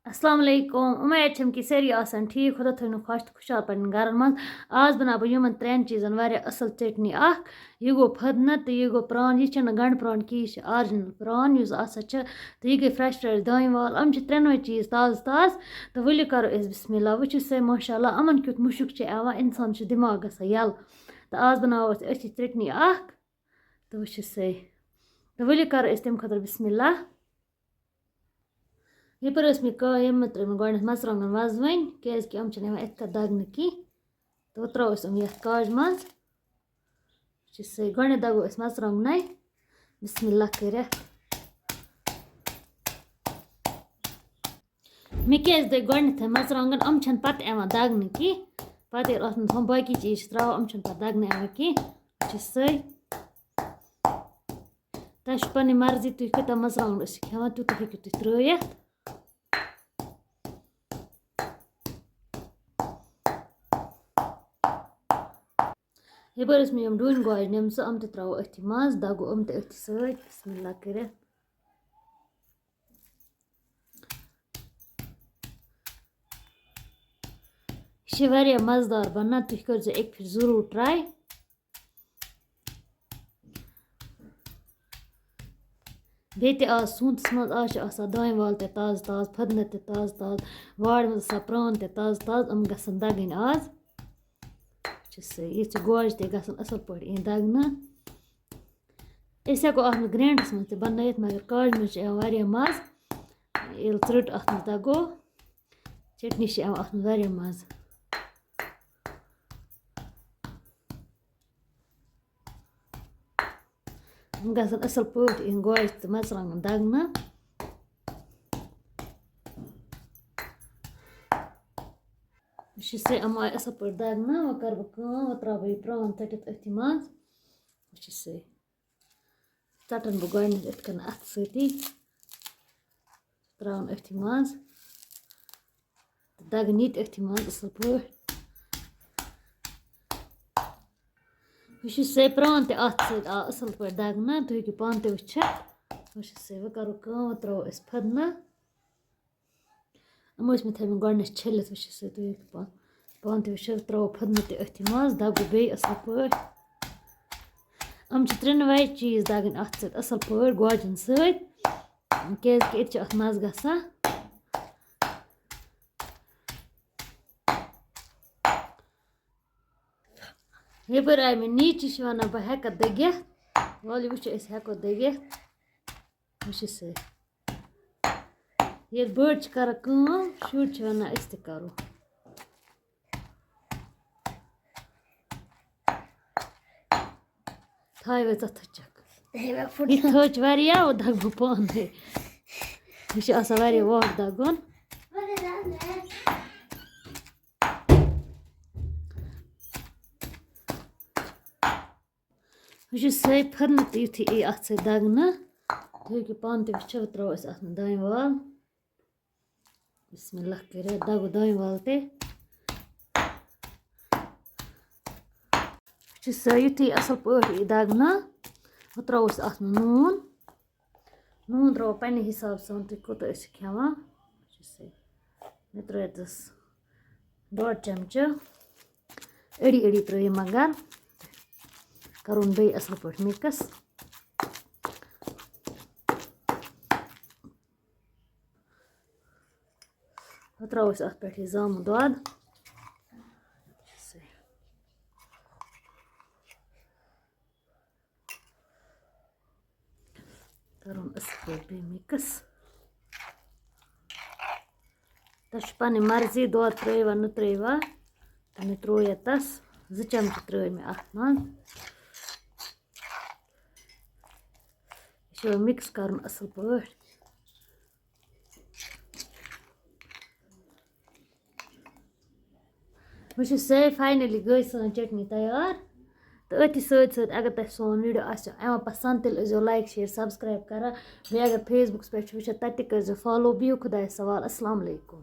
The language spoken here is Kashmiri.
अस्सलाम वालेकुम उम्मीद छम कि सारी आसान ठीक खुदा थोन खुश तो खुशहाल पन्न गरन मज आज बना बह यमन त्रेन चीजन वारिया असल चटनी यह गो फदना तो यह गो प्रान यह गंड प्रान की यह ऑरिजिनल प्रान युस आसा तो यह गई फ्रेश दानिवाल यम त्रेनवे चीज ताज ताज तो वली करो बिस्मिल्लाह वुचु से माशाल्लाह अमन क्युत मुशुक इंसान दिमाग गसान यल तो आज बनावो अथी चटनी तो वुचु से तो वली करो तम खतर बिस्मिल्लाह यपर मे यम त्रे मे मरचांगन वजवन क्या इत दगन की तो त्रो ये काज मज गो दगो मरचांगन बिस्मिल्लाह कर मे क्या गथ मरचांगन पत दगन की पत हम बाकी चीज त्रा पत दगन की सही तह पन मर्जी तुम कूत मरचांगन खेवान तूत हेकू तुम त्रित यपर मे डून गोज निम त्रो अथी मज दगो अथी सत बिस्मिल्लाह कर यह मजेदार बना तुम कर एक फिर जरूर ट्राई बे आज सूंतस मज आज दानिवाल ताज ताज फदन ताज ताज वाड़ मज प्रान ताज ताज गसन दगन आज ये गोज तसन असल पे दगन हेको ग्राइंडरस मज बन मगर काज मज मज ये त्रट अत मज दगो चटनी अत मज मज गसन असल पे गोज तो मरचांगन दगन से आय असल पे दगन वो कर बह त्रा बह प्रान टित अथी मज से चटन बह गोड इत कन अथ सती त्रा अथी मज दगन ये अथी मज असल पे से प्रान अथ असल पे दगन तुम हेकू पान वुचित से वो करो त्रो फदना मे थी गोड छलित से तुम हेकू पान वुचित त्रो फदना अथी मज दगो बे असल पे त्रेनवे चीज दगन अथ असल पे गोजन सत मज गसान यपर आय मे नीच वन बह हेक दगित वाल वो हेको दगित से ये बड़ कर शुर वन करो थावे थचक यह थच वारिया वो दग बह पान यह वाह दगन वो सही फदन युथी यी अत सत दगन तुम हेकू पान वो त्रो अत दानिवाल बिस्मिल्लाह कर दगो दानिवाल युथी असल पे दगन वो त्रो अत नून नून त्रो पे हिसाब सान तुम कोत खेवान मे त्रिस 1.5 चमच अड़ी अड़ी त्र मगर करुन बे असल पे मिक्स त्रो अत पे जामुन दद करुन असल पे मिक्स तह पन मर्जी दद त्रा न त्रा तो मे त्रो यस 2 चमच त्रा मे अत मज मिक्स कर असल पे वो से फाइनली गई सान चटनी तैयार तो अथी सत अगर तुम सोन वीडियो पसंद तेल लाइक शेयर सब्सक्राइब कर बे अगर फेसबुक पे वो तक कर फॉलो बिहु खुदा सवाल अस्सलाम वालेकुम।